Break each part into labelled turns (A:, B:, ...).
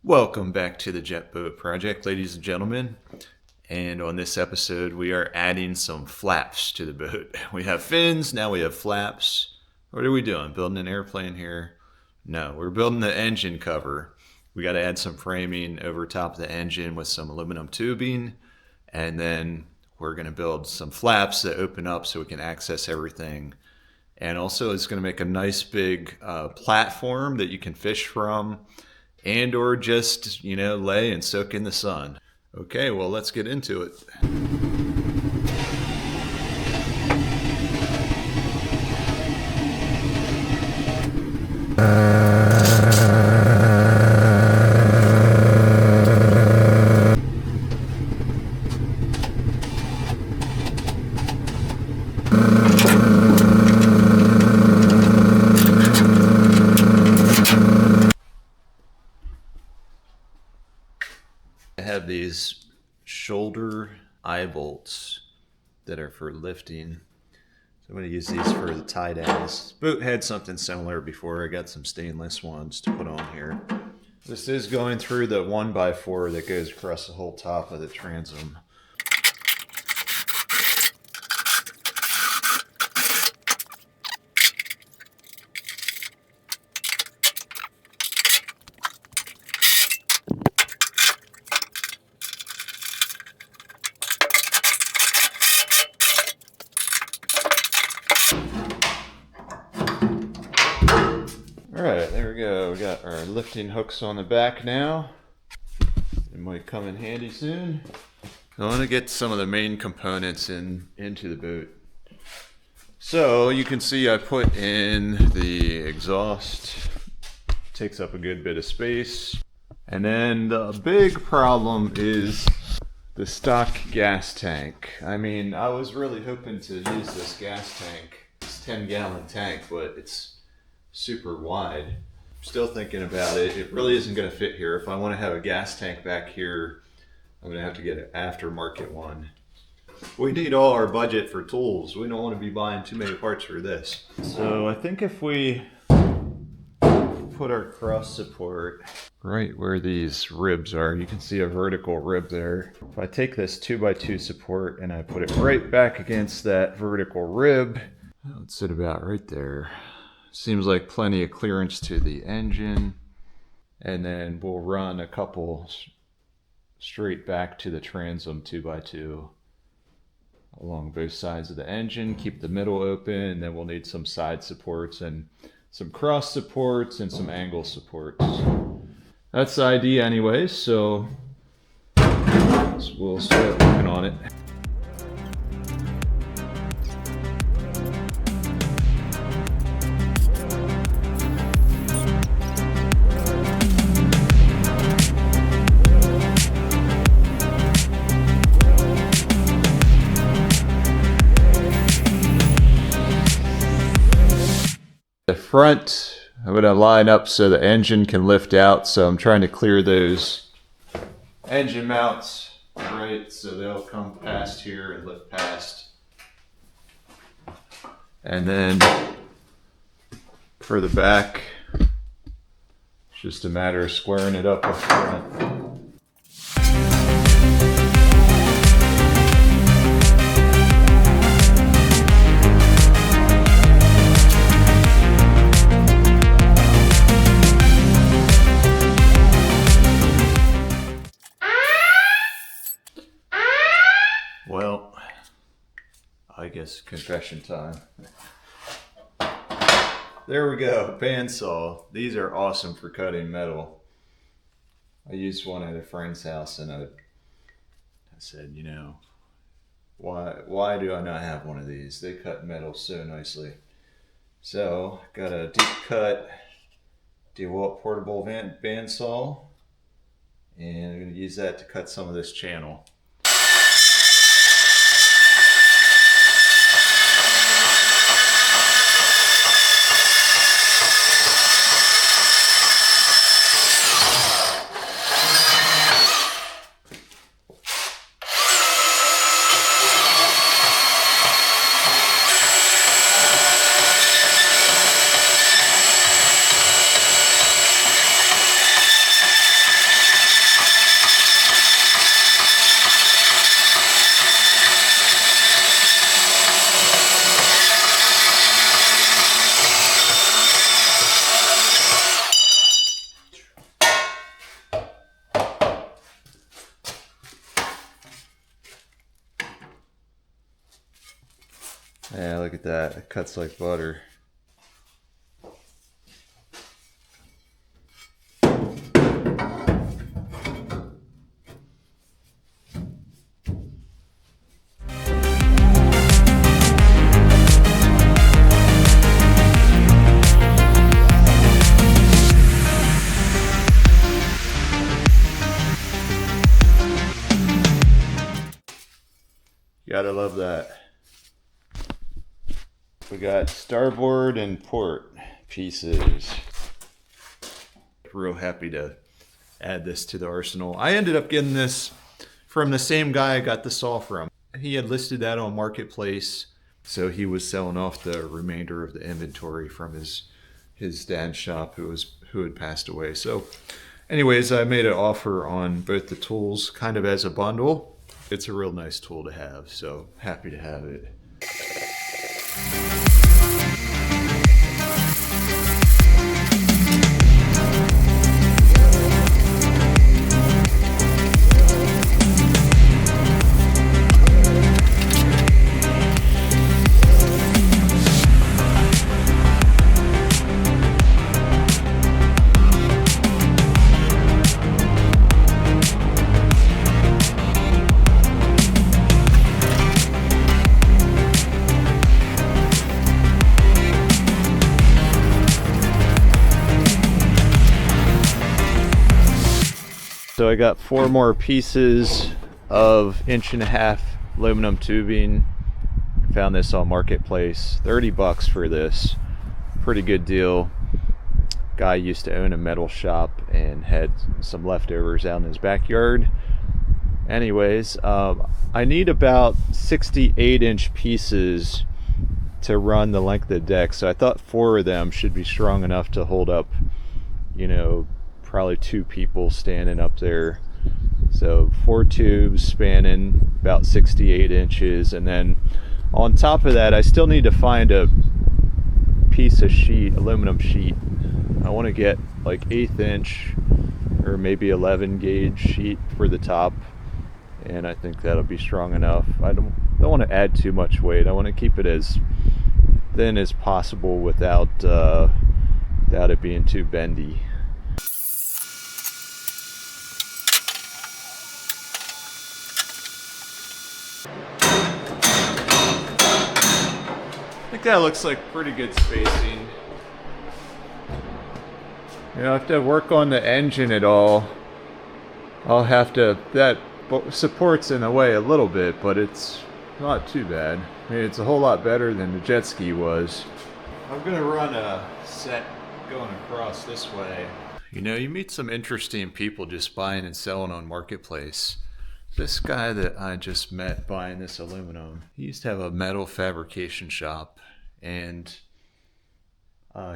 A: Welcome back to the Jetboat project, ladies and gentlemen. And on this episode, we are adding some flaps to the boat. We have fins, now we have flaps. What are we doing? Building an airplane here? No, we're building the engine cover. We got to add some framing over top of the engine with some aluminum tubing. And then we're going to build some flaps that open up so we can access everything. And also it's going to make a nice big platform that you can fish from. And or just, lay and soak in the sun. Okay, well, let's get into it. I have these shoulder eye bolts that are for lifting. So I'm going to use these for the tie downs. Boat had something similar before. I got some stainless ones to put on here. This is going through the 1x4 that goes across the whole top of the transom. Alright, there we go. We got our lifting hooks on the back now. It might come in handy soon. I want to get some of the main components into the boat. So you can see I put in the exhaust. Takes up a good bit of space. And then the big problem is the stock gas tank. I mean, I was really hoping to use this gas tank. It's a 10-gallon tank, but it's super wide. Still thinking about it. It really isn't going to fit here. If I want to have a gas tank back here, I'm going to have to get an aftermarket one. We need all our budget for tools. We don't want to be buying too many parts for this. So I think if we put our cross support right where these ribs are, you can see a vertical rib there. If I take this 2x2 support and I put it right back against that vertical rib, let's sit about right there. Seems like plenty of clearance to the engine. And then we'll run a couple straight back to the transom 2x2 along both sides of the engine. Keep the middle open, and then we'll need some side supports and some cross supports and some angle supports. That's the idea anyway, so we'll start working on it. The front, I'm going to line up so the engine can lift out, so I'm trying to clear those engine mounts right so they'll come past here and lift past. And then for the back, it's just a matter of squaring it up front. Well, I guess confession time. There we go, bandsaw. These are awesome for cutting metal. I used one at a friend's house and I said, why do I not have one of these? They cut metal so nicely. So, got a deep cut DeWalt portable bandsaw, and I'm going to use that to cut some of this channel. Yeah, look at that. It cuts like butter. Gotta love that. We got starboard and port pieces. Real happy to add this to the arsenal. I ended up getting this from the same guy I got the saw from. He had listed that on Marketplace, so he was selling off the remainder of the inventory from his dad's shop who had passed away. So anyways, I made an offer on both the tools kind of as a bundle. It's a real nice tool to have, so happy to have it. So I got 4 more pieces of 1.5-inch aluminum tubing. Found this on Marketplace. 30 bucks for this. Pretty good deal. Guy used to own a metal shop and had some leftovers out in his backyard. Anyways, I need about 68-inch pieces to run the length of the deck. So I thought 4 of them should be strong enough to hold up, you know, probably 2 people standing up there. So 4 tubes spanning about 68 inches, and then on top of that I still need to find a piece of sheet, aluminum sheet. I want to get like 1/8 inch or maybe 11 gauge sheet for the top, and I think that'll be strong enough. I don't want to add too much weight. I want to keep it as thin as possible without it being too bendy. I think that looks like pretty good spacing. You know, I have to work on the engine at all. I'll have to, that supports in a way a little bit, but it's not too bad. I mean, it's a whole lot better than the jet ski was. I'm gonna run a set going across this way. You know, you meet some interesting people just buying and selling on Marketplace. This guy that I just met buying this aluminum, he used to have a metal fabrication shop, and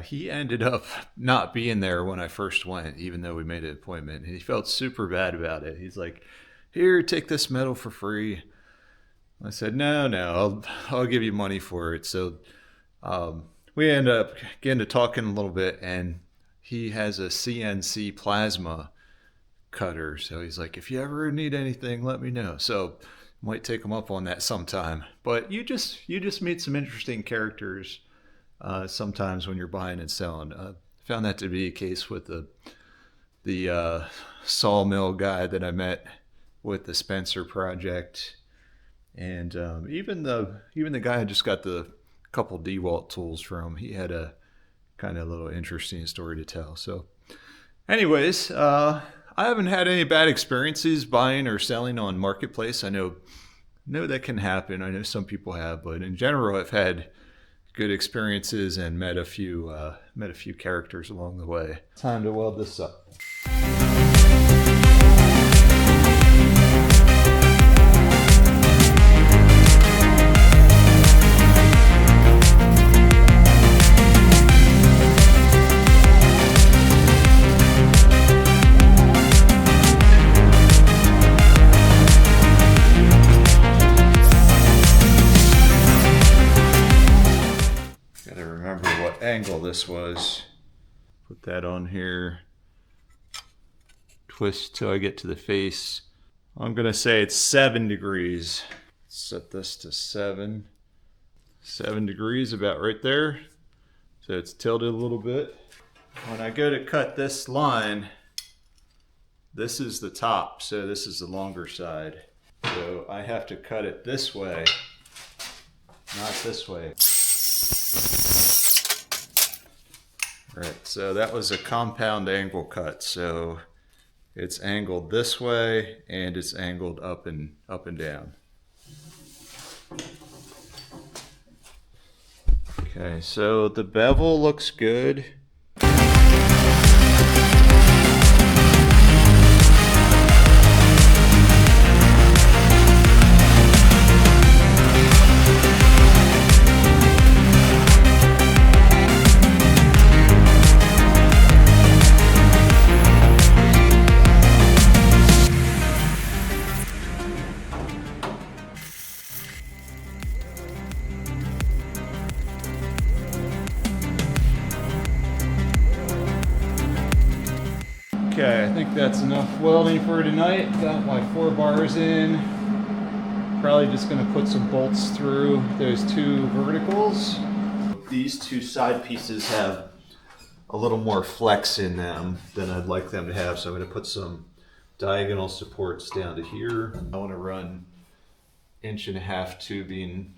A: he ended up not being there when I first went, even though we made an appointment. And he felt super bad about it. He's like, "Here, take this metal for free." I said, no, I'll give you money for it. So we ended up getting to talking a little bit, and he has a CNC plasma cutter. So he's like, "If you ever need anything, let me know." So might take him up on that sometime. But you just meet some interesting characters sometimes when you're buying and selling. Found that to be the case with the sawmill guy that I met with the Spencer project, and even the guy I just got the couple DeWalt tools from. He had a kind of little interesting story to tell. So anyways, I haven't had any bad experiences buying or selling on Marketplace. I know that can happen. I know some people have, but in general, I've had good experiences and met a few characters along the way. Time to weld this up. Angle this was. Put that on here. Twist till I get to the face. I'm gonna say it's 7 degrees. Set this to 7. 7 degrees, about right there. So it's tilted a little bit. When I go to cut this line, this is the top, so this is the longer side. So I have to cut it this way, not this way. All right, so that was a compound angle cut. So it's angled this way and it's angled up and down. Okay, so the bevel looks good. Okay, I think that's enough welding for tonight. Got my 4 bars in. Probably just gonna put some bolts through those 2 verticals. These 2 side pieces have a little more flex in them than I'd like them to have, so I'm gonna put some diagonal supports down to here. I wanna run 1.5 inch tubing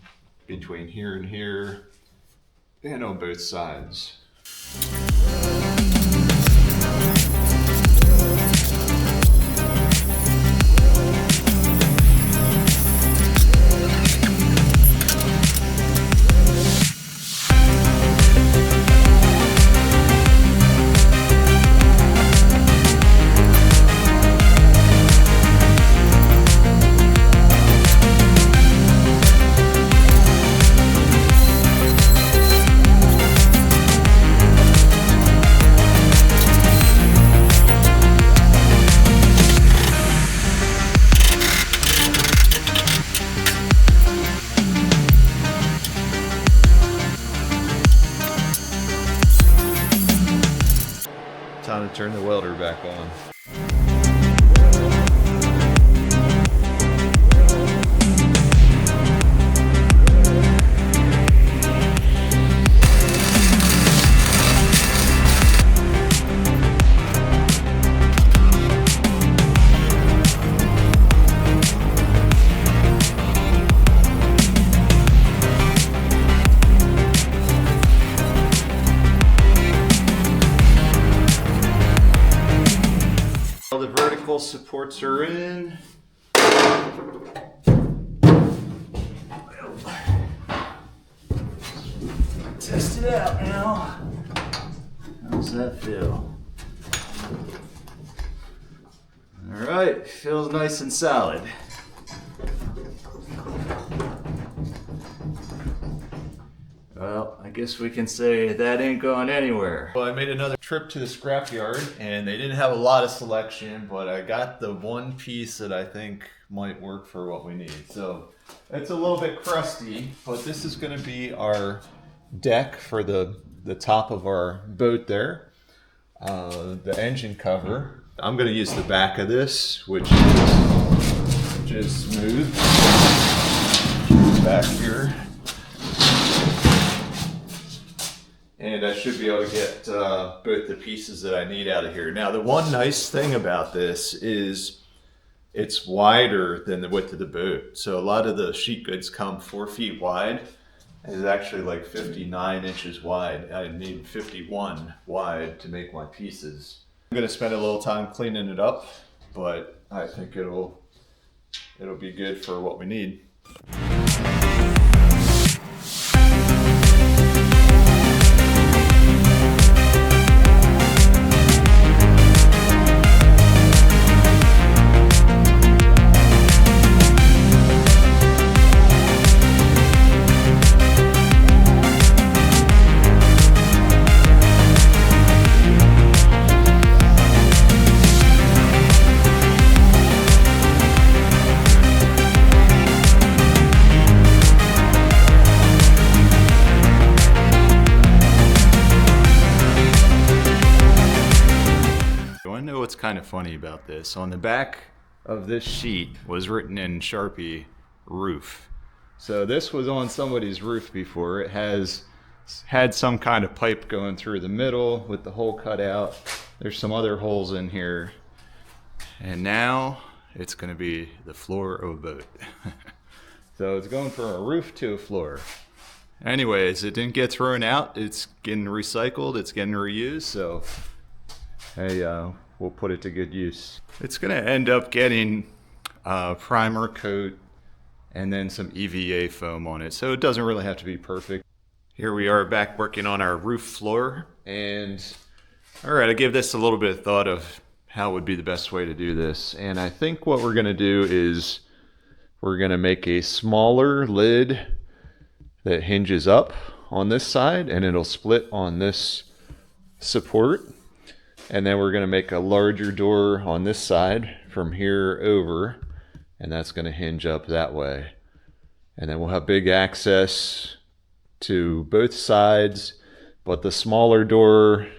A: between here and here, and on both sides. Time to turn the welder back on. The vertical supports are in. Test it out now. How's that feel? All right, feels nice and solid. Well, I guess we can say that ain't going anywhere. Well, I made another trip to the scrapyard and they didn't have a lot of selection, but I got the one piece that I think might work for what we need. So it's a little bit crusty, but this is going to be our deck for the top of our boat there. The engine cover. I'm going to use the back of this, which is smooth. Back here. And I should be able to get both the pieces that I need out of here. Now, the one nice thing about this is it's wider than the width of the boat. So a lot of the sheet goods come 4 feet wide. It's actually like 59 inches wide. I need 51 wide to make my pieces. I'm gonna spend a little time cleaning it up, but I think it'll be good for what we need. What's kind of funny about this, on the back of this sheet was written in Sharpie roof. So this was on somebody's roof before. It has had some kind of pipe going through the middle with the hole cut out. There's some other holes in here. And now it's gonna be the floor of a boat. So it's going from a roof to a floor. Anyways, it didn't get thrown out. It's getting recycled, it's getting reused, so hey, we'll put it to good use. It's gonna end up getting a primer coat and then some EVA foam on it, so it doesn't really have to be perfect. Here we are back working on our roof floor, and all right, I gave this a little bit of thought of how would be the best way to do this, and I think what we're gonna do is we're gonna make a smaller lid that hinges up on this side, and it'll split on this support, and then we're gonna make a larger door on this side from here over, and that's going to hinge up that way. And then we'll have big access to both sides, but the smaller door,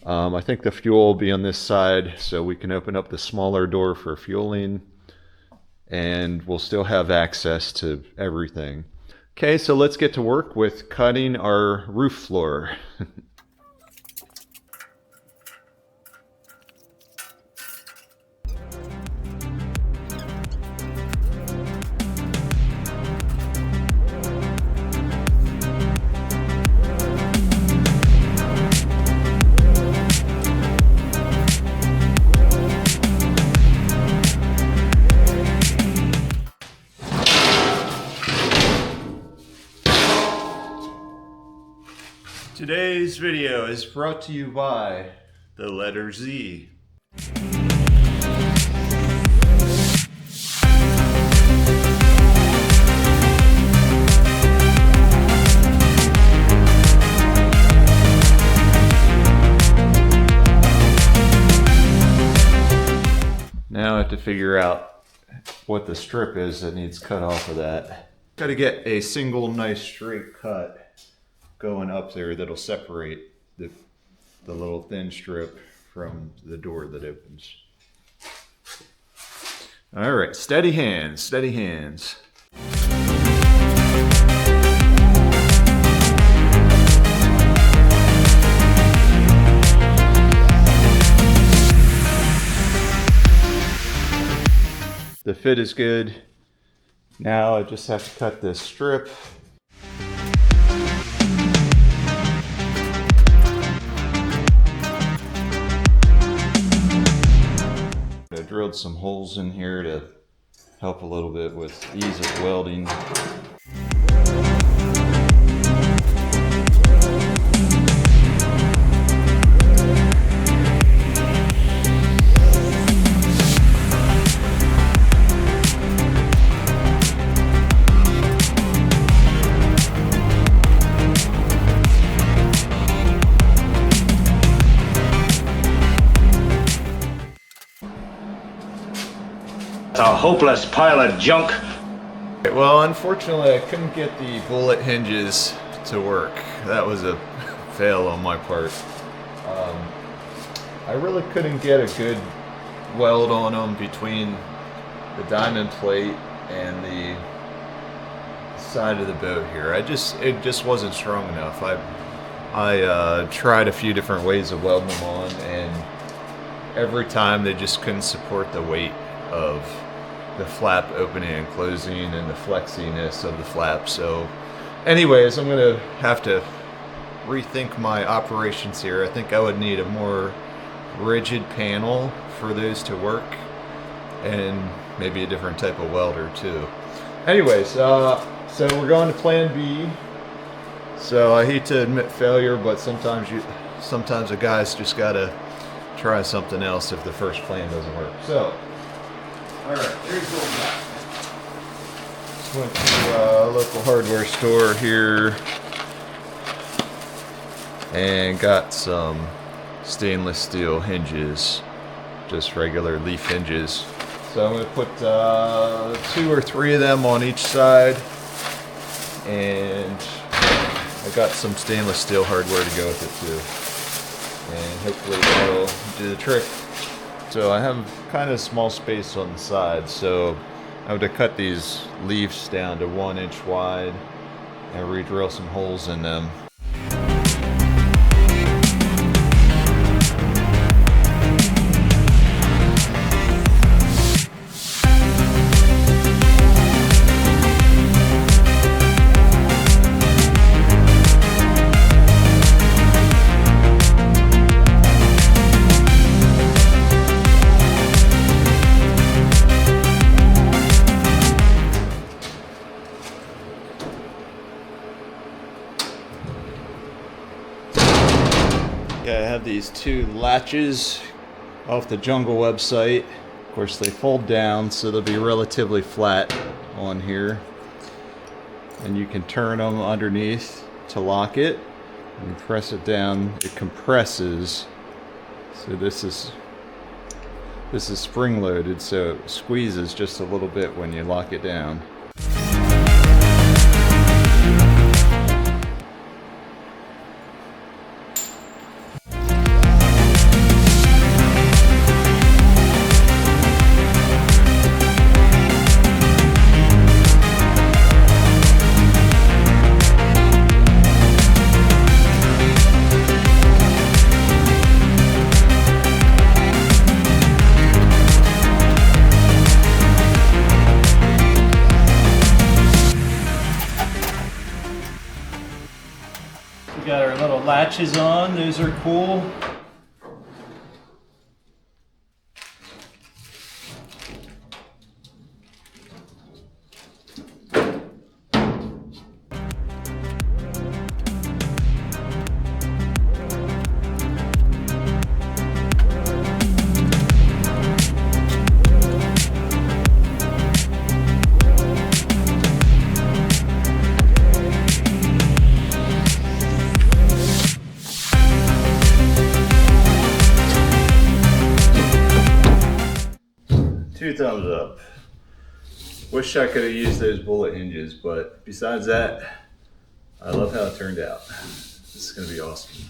A: I think the fuel will be on this side, so we can open up the smaller door for fueling, and we'll still have access to everything. Okay, so let's get to work with cutting our roof floor. Today's video is brought to you by the letter Z. Now I have to figure out what the strip is that needs cut off of that. Got to get a single nice straight cut going up there that'll separate the little thin strip from the door that opens. All right, steady hands, steady hands. The fit is good. Now I just have to cut this strip. I drilled some holes in here to help a little bit with ease of welding.
B: A hopeless pile of junk.
A: Well, unfortunately, I couldn't get the bullet hinges to work. That was a fail on my part. I really couldn't get a good weld on them between the diamond plate and the side of the boat here. It just wasn't strong enough. I tried a few different ways of welding them on, and every time they just couldn't support the weight of the flap opening and closing and the flexiness of the flap. So anyways, I'm gonna have to rethink my operations here. I think I would need a more rigid panel for those to work, and maybe a different type of welder too. Anyways, so we're going to plan B. So I hate to admit failure, but sometimes a guy's just gotta try something else if the first plan doesn't work. So alright, here's what we got. Just went to a local hardware store here and got some stainless steel hinges, just regular leaf hinges. So I'm going to put 2 or 3 of them on each side, and I got some stainless steel hardware to go with it too, and hopefully that'll do the trick. So I have kind of small space on the side, so I would have cut these leaves down to 1 inch wide and re-drill some holes in them. Yeah, I have these 2 latches off the Jungle website. Of course, they fold down, so they'll be relatively flat on here. And you can turn them underneath to lock it. And you press it down, it compresses. So this is spring loaded, so it squeezes just a little bit when you lock it down. 'Little latches on, those are cool. Two thumbs up. Wish I could have used those bullet hinges, but besides that, I love how it turned out. This is going to be awesome.